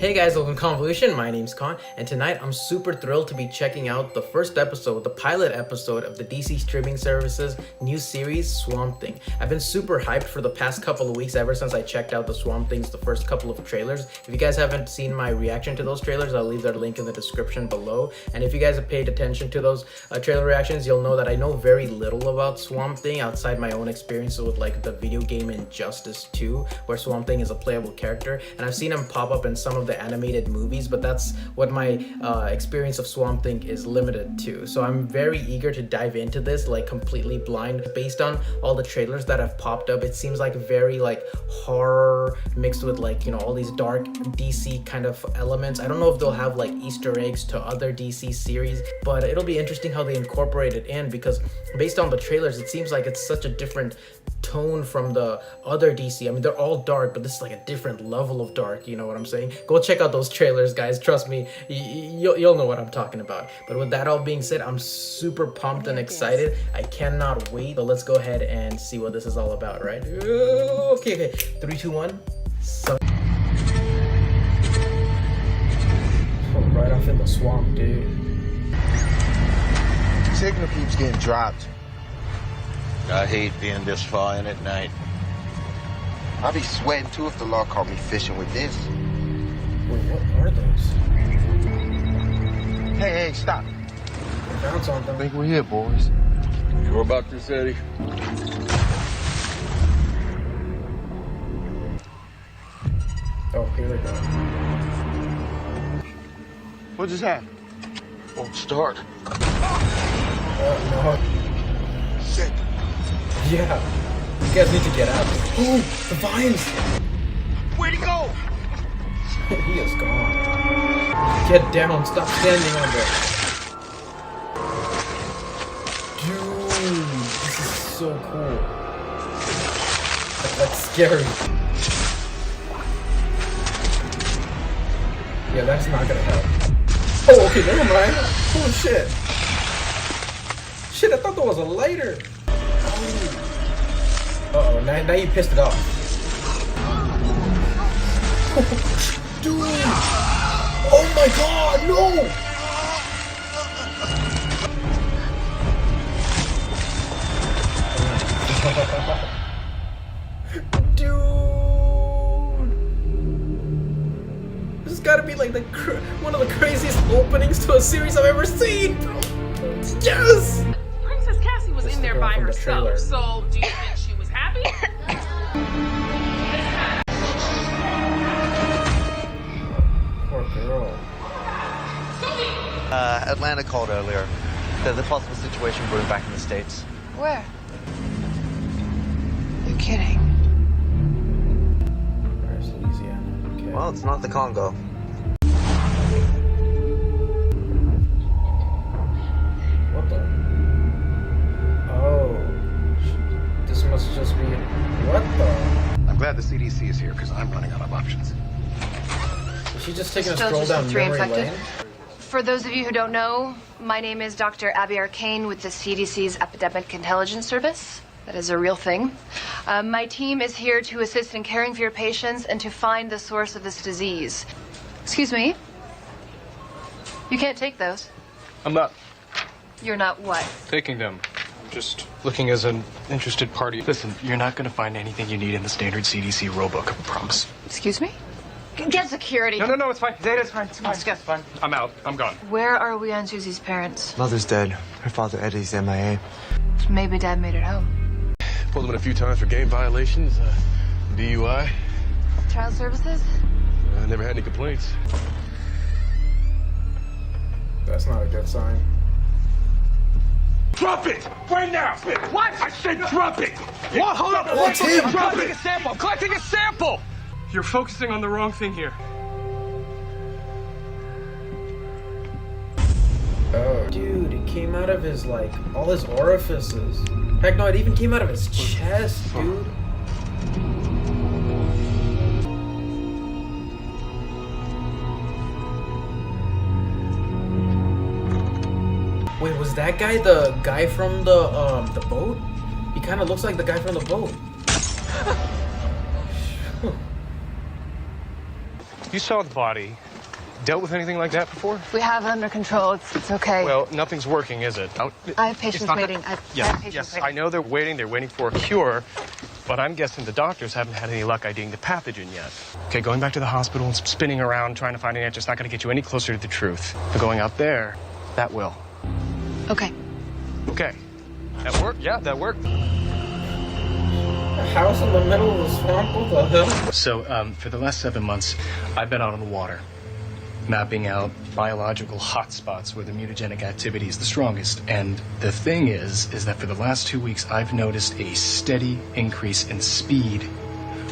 Hey guys, welcome to Khanvolution. My name's Khan, and tonight I'm super thrilled to be checking out the first episode, the pilot episode of the DC streaming service's new series, Swamp Thing. I've been super hyped for the past couple of weeks ever since I checked out the Swamp Thing's the first couple of trailers. If you guys haven't seen my reaction to those trailers, I'll leave that link in the description below. And if you guys have paid attention to those trailer reactions, you'll know that I know very little about Swamp Thing outside my own experiences with like the video game Injustice 2, where Swamp Thing is a playable character, and I've seen him pop up in some of the animated movies, but that's what my experience of Swamp Thing is limited to. So I'm very eager to dive into this like completely blind. Based on all the trailers that have popped up, it seems like very like horror mixed with like, you know, all these dark DC kind of elements. I don't know if they'll have like Easter eggs to other DC series, but it'll be interesting how they incorporate it in, because based on the trailers it seems like it's such a different tone from the other DC. I mean, they're all dark, but this is like a different level of dark, you know what I'm saying? Go check out those trailers, guys. Trust me, you'll know what I'm talking about. But with that all being said, I'm super pumped and excited. I cannot wait. But let's go ahead and see what this is all about, right? Okay. 3, 2, 1. So right off in the swamp, dude. Signal keeps getting dropped. I hate being this far in at night. I'd be sweating too if the law caught me fishing with this. Wait, what are those? Hey, stop. Bounce on I them. think we're here, boys. Sure about this, Eddie? Oh, here we go. What just happened? Won't start. Oh, no. Shit. Yeah. You guys need to get out. Oh, the vines! Where'd he go? He is gone. Get down. Stop standing on there. Dude, this is so cool. That's scary. Yeah, that's not gonna help. Oh, okay, never mind. Holy shit. Shit, I thought that was a lighter. Uh-oh, now you pissed it off. Dude! Oh my god, no! Dude! This has gotta be like one of the craziest openings to a series I've ever seen, bro! Yes! Princess Cassie was in there by herself, so do you think she was happy? Poor girl. Atlanta called earlier. There's a possible situation brewing back in the States. Where? You're kidding. Where's Louisiana? Okay. Well, it's not the Congo. What the? Oh. This must just be... What the? I'm glad the CDC is here because I'm running out of options. Is she just taking a Still stroll just down 3 memory infected? lane? For those of you who don't know, my name is Dr. Abby Arcane with the CDC's Epidemic Intelligence Service. That is a real thing. My team is here to assist in caring for your patients and to find the source of this disease. Excuse me? You can't take those. I'm not You're not what? taking them. I'm just looking as an interested party. Listen, you're not going to find anything you need in the standard CDC rulebook, I promise. Excuse me? Get security. No, it's fine. Zeta's fine. It's fine. It's fine. I'm out. I'm gone. Where are we on Susie's parents? Mother's dead. Her father Eddie's MIA. Maybe Dad made it home. Pulled him in a few times for game violations, DUI. Child services? Never had any complaints. That's not a good sign. Drop it! Right now! What? I said drop it! What? Hold up! What's him? I'm collecting a sample! I'm collecting a sample! You're focusing on the wrong thing here. Oh, dude, it came out of his, like, all his orifices. Heck no, it even came out of his chest, dude. Wait, was that guy the guy from the boat? He kind of looks like the guy from the boat. You saw the body. Dealt with anything like that before? We have it under control. It's okay. Well, nothing's working, is it? I have patients waiting. I have patients waiting. I know they're waiting. They're waiting for a cure. But I'm guessing the doctors haven't had any luck IDing the pathogen yet. Okay, going back to the hospital and spinning around trying to find an answer is not going to get you any closer to the truth. But going out there, that will. Okay. Okay. That worked? Yeah, that worked. A house in the middle of the swamp? What the hell? So, for the last 7 months, I've been out on the water, mapping out biological hotspots where the mutagenic activity is the strongest. And the thing is that for the last 2 weeks, I've noticed a steady increase in speed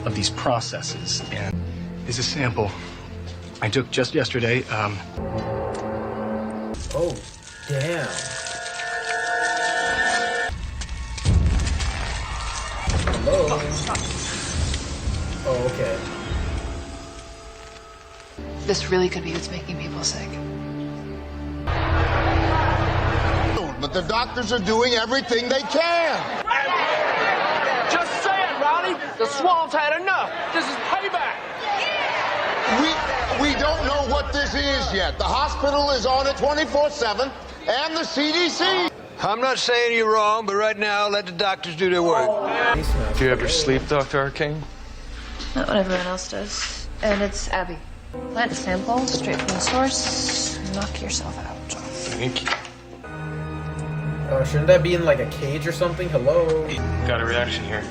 of these processes. And here's a sample I took just yesterday. Oh, damn. Hello? Oh, okay. This really could be what's making people sick. But the doctors are doing everything they can. Just say it, Ronnie. The swamp's had enough. This is payback. We don't know what this is yet. The hospital is on it 24/7, and the CDC. I'm not saying you're wrong, but right now, let the doctors do their work. Do you ever sleep, Dr. Arcane? Not what everyone else does. And it's Abby. Plant sample straight from the source. Knock yourself out. Thank you. Shouldn't that be in like a cage or something? Hello? Got a reaction here.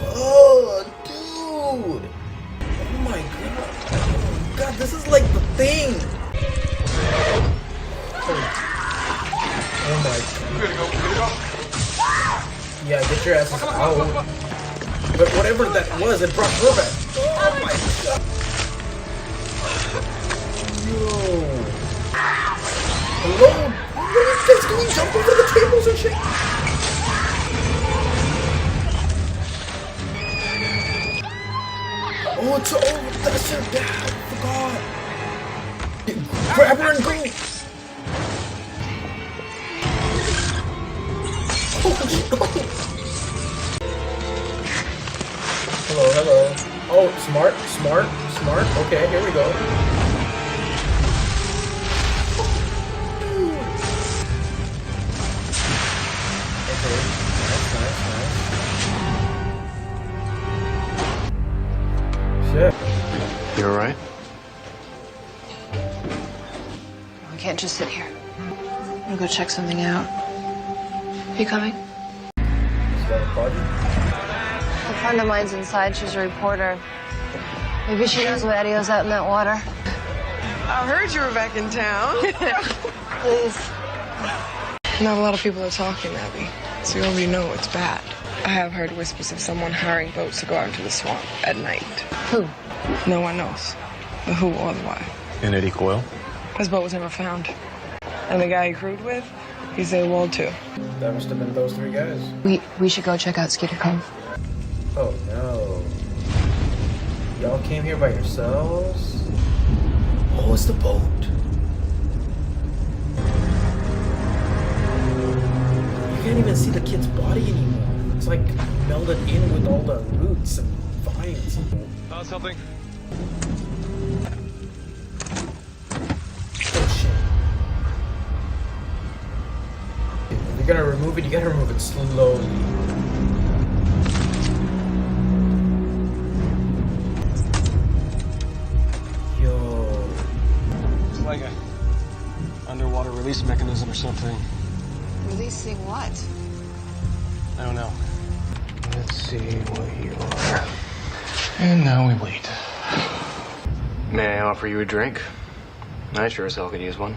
Oh, dude! Oh my god. Oh god, this is like the thing! Oh my god. Yeah, get your asses out. But whatever that was, it brought her back. Oh my god. Yo. Hello? What are you guys doing? Jump over the tables and shit? Oh, it's that's her dad. I forgot. Grab her and go. Hello, hello. Oh, smart. Okay, here we go. Okay, nice. Shit. You alright? We can't just sit here. I'm gonna go check something out. Are you coming? Is that a party? A friend of mine's inside. She's a reporter. Maybe she knows what Eddie's out in that water. I heard you were back in town. Please. Not a lot of people are talking, Abby, so you already know it's bad. I have heard whispers of someone hiring boats to go out into the swamp at night. Who? No one knows the who or the why. And Eddie Coyle? His boat was never found. And the guy he crewed with, he's AWOL too. That must have been those three guys. We should go check out Skeeter Cove. Oh no. Y'all came here by yourselves? Oh, it's the boat. You can't even see the kid's body anymore. It's like melded in with all the roots and vines. Found something? Oh shit. If you're gonna remove it, you gotta remove it slowly. Like a underwater release mechanism or something. Releasing what? I don't know. Let's see what you are. And now we wait. May I offer you a drink? I sure as hell could use one.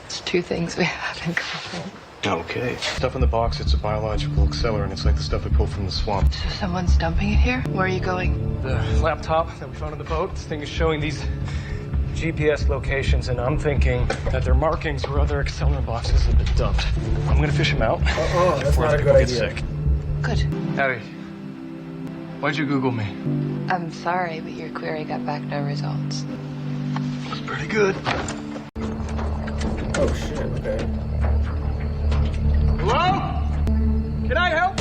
It's two things we have in common. Okay. Stuff in the box, it's a biological accelerant. It's like the stuff we pulled from the swamp. So someone's dumping it here? Where are you going? The laptop that we found on the boat, this thing is showing these GPS locations, and I'm thinking that their markings where other accelerant boxes have been dumped. I'm gonna fish them out. That's before not a people good get idea. sick. Good. Abby, why'd you Google me? I'm sorry, but your query got back no results. It's pretty good. Oh shit, okay. Hello? Can I help?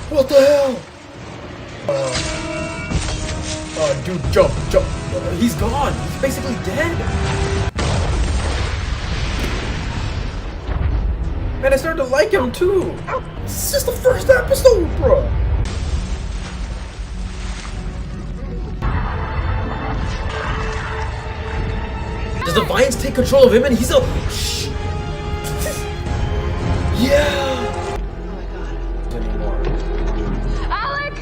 What the hell? Dude, jump. He's gone. He's basically dead. Man, I started to like him too. This is just the first episode, bro. Does the vines take control of him and he's a... Shh. Yeah. Alec!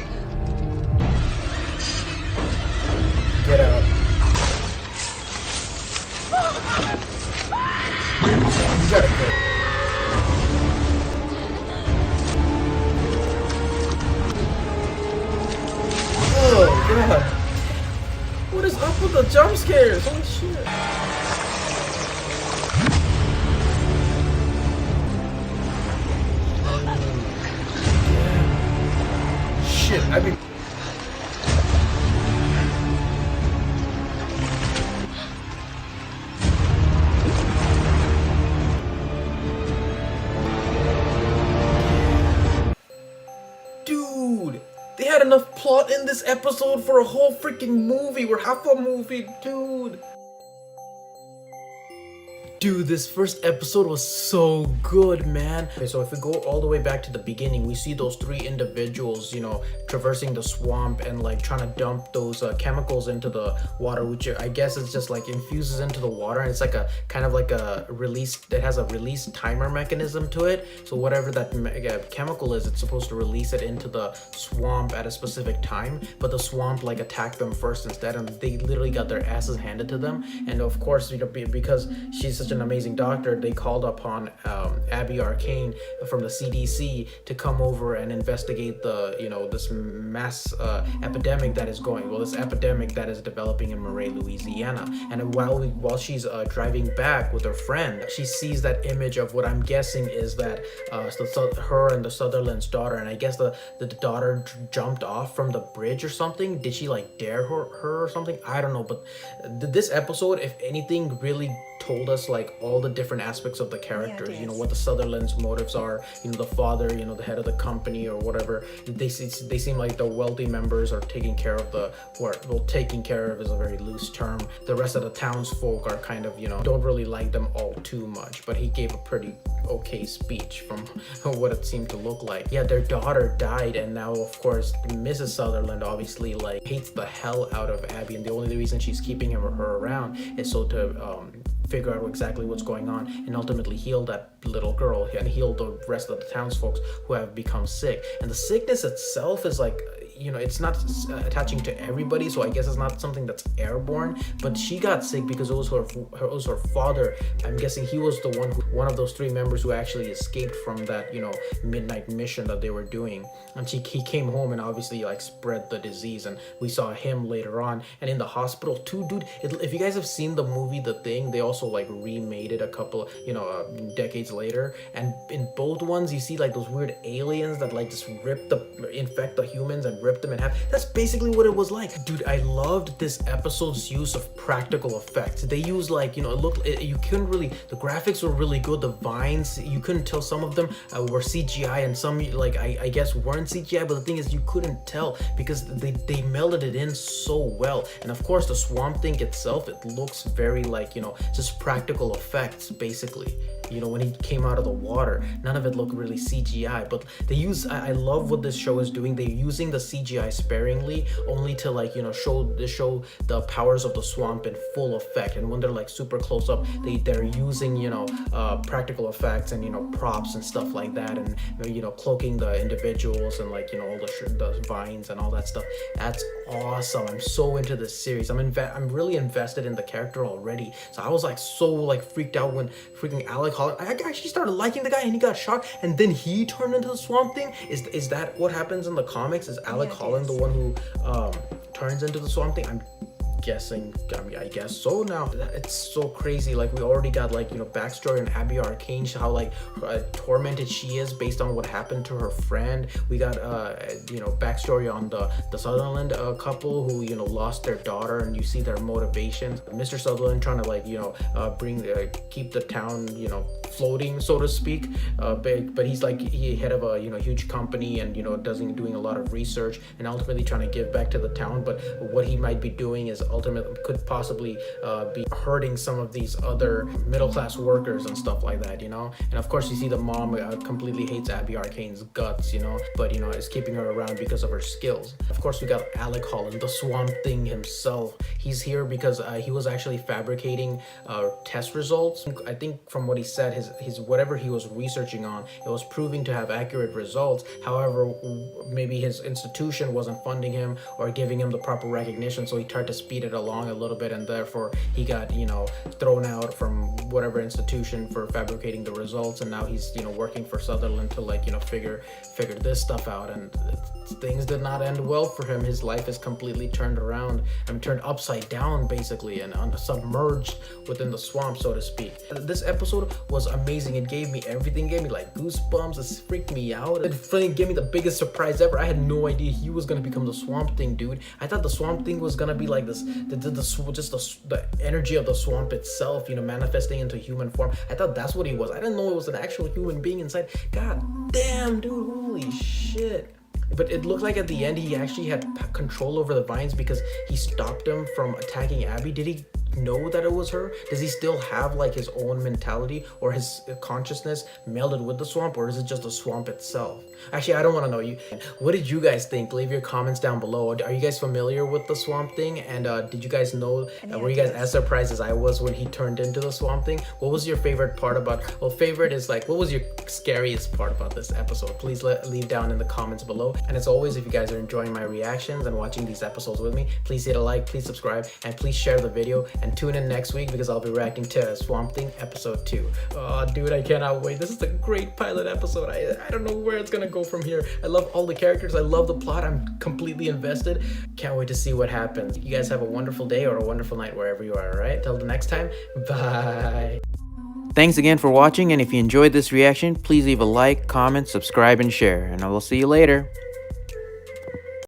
Get out. You gotta go. Oh god. What is up with the jump scares? Holy shit. Shit, I mean... Dude, they had enough plot in this episode for a whole freaking movie. We're half a movie, dude. Dude, this first episode was so good, man. Okay, so if we go all the way back to the beginning, we see those three individuals, you know, traversing the swamp and like trying to dump those chemicals into the water, which I guess is just like infuses into the water, and it's like a kind of like a release that has a release timer mechanism to it. So whatever that chemical is, it's supposed to release it into the swamp at a specific time, but the swamp like attacked them first instead, and they literally got their asses handed to them. And of course, you know, because she's such an amazing doctor, they called upon Abby Arcane from the CDC to come over and investigate the, you know, this mass epidemic that is going, well, this epidemic that is developing in Murray, Louisiana. And while she's driving back with her friend, she sees that image of what I'm guessing is that her and the Sutherland's daughter, and I guess the daughter jumped off from the bridge or something. Did she like dare her or something? I don't know, but this episode, if anything, really told us like all the different aspects of the characters, you know, what the Sutherland's motives are, you know, the father, you know, the head of the company or whatever. They seem like the wealthy members are taking care of taking care of is a very loose term. The rest of the townsfolk are kind of, you know, don't really like them all too much, but he gave a pretty okay speech from what it seemed to look like. Yeah, their daughter died, and now of course Mrs. Sutherland obviously like hates the hell out of Abby, and the only reason she's keeping her around is so to figure out exactly what's going on and ultimately heal that little girl and heal the rest of the townsfolk who have become sick. And the sickness itself is like, you know, it's not attaching to everybody, so I guess it's not something that's airborne, but she got sick because it was her father. I'm guessing he was the one of those three members who actually escaped from that, you know, midnight mission that they were doing, and he came home and obviously like spread the disease, and we saw him later on and in the hospital too, dude. If you guys have seen the movie The Thing, they also like remade it a couple, you know, decades later, and in both ones you see like those weird aliens that like just infect the humans and rip them in half. That's basically what it was like, dude. I loved this episode's use of practical effects. They used like, you know, you couldn't really, the graphics were really good. The vines, you couldn't tell, some of them were CGI and some like I guess weren't CGI, but the thing is you couldn't tell because they melded it in so well. And of course the swamp thing itself, it looks very like, you know, just practical effects basically. You know, when he came out of the water, none of it looked really CGI, but they use, I love what this show is doing. They're using the CGI sparingly, only to like, you know, show the powers of the swamp in full effect. And when they're like super close up, they're using, you know, practical effects and, you know, props and stuff like that, and, you know, cloaking the individuals and like, you know, all the vines and all that stuff. That's awesome. I'm so into this series. I'm really invested in the character already. So I was like so like freaked out when freaking Alec Holland, I actually started liking the guy and he got shot and then he turned into the swamp thing. Is that what happens in the comics? Is Alec Holland the one who turns into the swamp thing? I'm guessing. I mean, I guess so. Now it's so crazy. Like, we already got, like, you know, backstory on Abby Arcane, how like tormented she is based on what happened to her friend. We got you know, backstory on the Sutherland couple who, you know, lost their daughter, and you see their motivations. Mr. Sutherland trying to, like, you know, keep the town, you know, floating, so to speak, but he's like head of a, you know, huge company, and, you know, doing a lot of research and ultimately trying to give back to the town. But what he might be doing is ultimately could possibly be hurting some of these other middle-class workers and stuff like that, you know. And of course you see the mom completely hates Abby Arcane's guts, you know, but, you know, is keeping her around because of her skills. Of course we got Alec Holland, the Swamp Thing himself. He's here because he was actually fabricating test results. I think from what he said, his whatever he was researching on, it was proving to have accurate results. However, maybe his institution wasn't funding him or giving him the proper recognition, so he tried to speed it along a little bit, and therefore he got, you know, thrown out from whatever institution for fabricating the results. And now he's, you know, working for Sutherland to, like, you know, figure this stuff out, and things did not end well for him. His life is completely turned around and turned upside down, basically, and submerged within the swamp, so to speak. This episode was amazing. It gave me everything. It gave me like goosebumps. It freaked me out. It fucking gave me the biggest surprise ever. I had no idea he was gonna become the Swamp Thing, dude. I thought the Swamp Thing was gonna be like this, the energy of the swamp itself, you know, manifesting into human form. I thought that's what he was. I didn't know it was an actual human being inside. God damn, dude, holy shit. But it looked like at the end he actually had control over the vines because he stopped them from attacking Abby. Did he know that it was her? Does he still have like his own mentality or his consciousness melded with the swamp, or is it just the swamp itself? Actually, I don't want to know. What did you guys think? Leave your comments down below. Are you guys familiar with the Swamp Thing? And did you guys know, were you guys as surprised as I was when he turned into the Swamp Thing? What was your favorite part about, well, favorite is like, what was your scariest part about this episode? Please leave down in the comments below. And as always, if you guys are enjoying my reactions and watching these episodes with me, please hit a like, please subscribe, and please share the video, and tune in next week because I'll be reacting to Swamp Thing episode 2. Oh, dude, I cannot wait. This is a great pilot episode. I don't know where it's gonna go from here. I love all the characters. I love the plot. I'm completely invested. Can't wait to see what happens. You guys have a wonderful day or a wonderful night wherever you are, all right? Till the next time, bye. Thanks again for watching, and if you enjoyed this reaction, please leave a like, comment, subscribe, and share, and I will see you later.